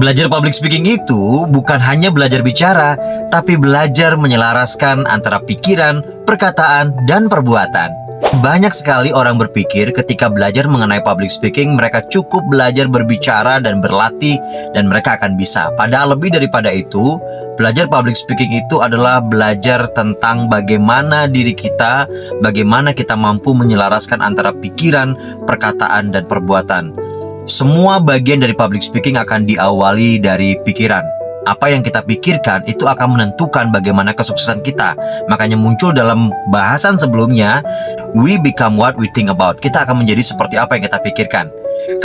Belajar public speaking itu bukan hanya belajar bicara, tapi belajar menyelaraskan antara pikiran, perkataan, dan perbuatan. Banyak sekali orang berpikir ketika belajar mengenai public speaking, mereka cukup belajar berbicara dan berlatih, dan mereka akan bisa. Padahal lebih daripada itu, belajar public speaking itu adalah belajar tentang bagaimana diri kita, bagaimana kita mampu menyelaraskan antara pikiran, perkataan, dan perbuatan. Semua bagian dari public speaking akan diawali dari pikiran. Apa yang kita pikirkan itu akan menentukan bagaimana kesuksesan kita. Makanya muncul dalam bahasan sebelumnya, we become what we think about. Kita akan menjadi seperti apa yang kita pikirkan.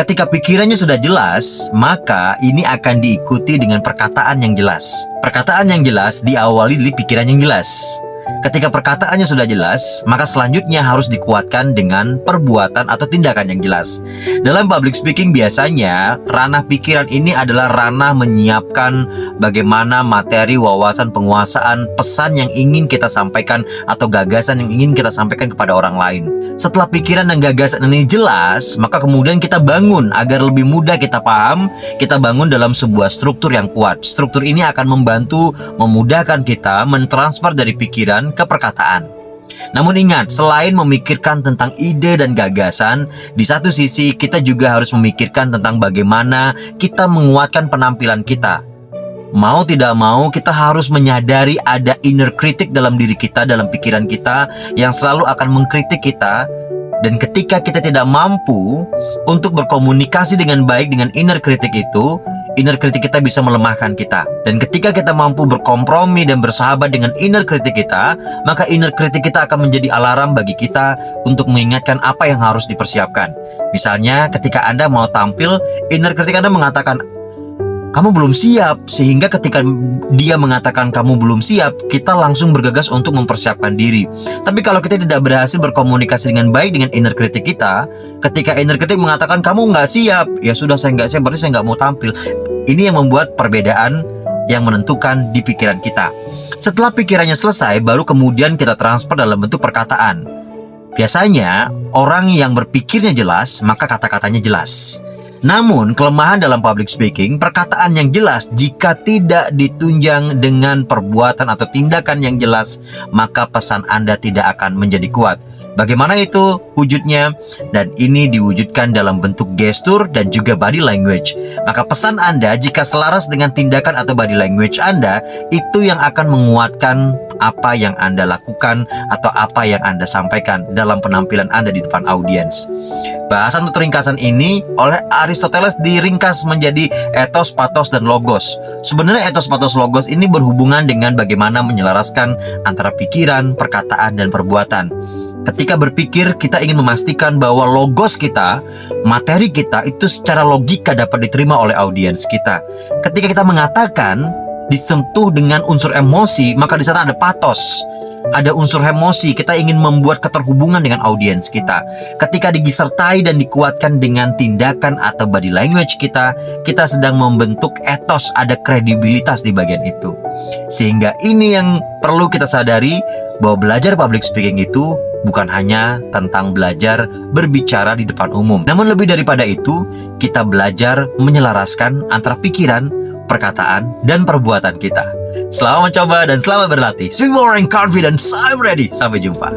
Ketika pikirannya sudah jelas, maka ini akan diikuti dengan perkataan yang jelas. Perkataan yang jelas diawali dari pikiran yang jelas. Ketika perkataannya sudah jelas, maka selanjutnya harus dikuatkan dengan perbuatan atau tindakan yang jelas. Dalam public speaking biasanya, ranah pikiran ini adalah ranah menyiapkan bagaimana materi, wawasan, penguasaan, pesan yang ingin kita sampaikan atau gagasan yang ingin kita sampaikan kepada orang lain. Setelah pikiran dan gagasan ini jelas, maka kemudian kita bangun agar lebih mudah kita paham, kita bangun dalam sebuah struktur yang kuat. Struktur ini akan membantu memudahkan kita mentransfer dari pikiran ke perkataan. Namun ingat, selain memikirkan tentang ide dan gagasan, di satu sisi kita juga harus memikirkan tentang bagaimana kita menguatkan penampilan kita. Mau tidak mau, kita harus menyadari ada inner critic dalam diri kita, dalam pikiran kita, yang selalu akan mengkritik kita. Dan ketika kita tidak mampu untuk berkomunikasi dengan baik dengan inner critic itu, inner critic kita bisa melemahkan kita. Dan ketika kita mampu berkompromi dan bersahabat dengan inner critic kita, maka inner critic kita akan menjadi alarm bagi kita untuk mengingatkan apa yang harus dipersiapkan. Misalnya ketika Anda mau tampil, inner critic Anda mengatakan, kamu belum siap. Sehingga ketika dia mengatakan kamu belum siap, kita langsung bergegas untuk mempersiapkan diri. Tapi kalau kita tidak berhasil berkomunikasi dengan baik dengan inner critic kita, ketika inner critic mengatakan kamu nggak siap, ya sudah, saya nggak siap, berarti saya nggak mau tampil. Ini yang membuat perbedaan yang menentukan di pikiran kita. Setelah pikirannya selesai, baru kemudian kita transfer dalam bentuk perkataan. Biasanya orang yang berpikirnya jelas, maka kata-katanya jelas. Namun, kelemahan dalam public speaking, perkataan yang jelas jika tidak ditunjang dengan perbuatan atau tindakan yang jelas, maka pesan Anda tidak akan menjadi kuat. Bagaimana itu wujudnya? Dan ini diwujudkan dalam bentuk gestur dan juga body language. Maka pesan Anda jika selaras dengan tindakan atau body language Anda, itu yang akan menguatkan apa yang Anda lakukan atau apa yang Anda sampaikan dalam penampilan Anda di depan audiens. Bahasan atau ringkasan ini oleh Aristoteles diringkas menjadi ethos, pathos, dan logos. Sebenarnya ethos, pathos, logos ini berhubungan dengan bagaimana menyelaraskan antara pikiran, perkataan, dan perbuatan. Ketika berpikir, kita ingin memastikan bahwa logos kita, materi kita, itu secara logika dapat diterima oleh audiens kita. Ketika kita mengatakan, disentuh dengan unsur emosi, maka di sana ada pathos. Ada unsur emosi, kita ingin membuat keterhubungan dengan audiens kita. Ketika disertai dan dikuatkan dengan tindakan atau body language kita sedang membentuk ethos, ada kredibilitas di bagian itu. Sehingga ini yang perlu kita sadari, bahwa belajar public speaking itu bukan hanya tentang belajar berbicara di depan umum. Namun lebih daripada itu, kita belajar menyelaraskan antara pikiran, perkataan, dan perbuatan kita. Selamat mencoba dan selamat berlatih. Speak more and confidence. I'm ready. Sampai jumpa.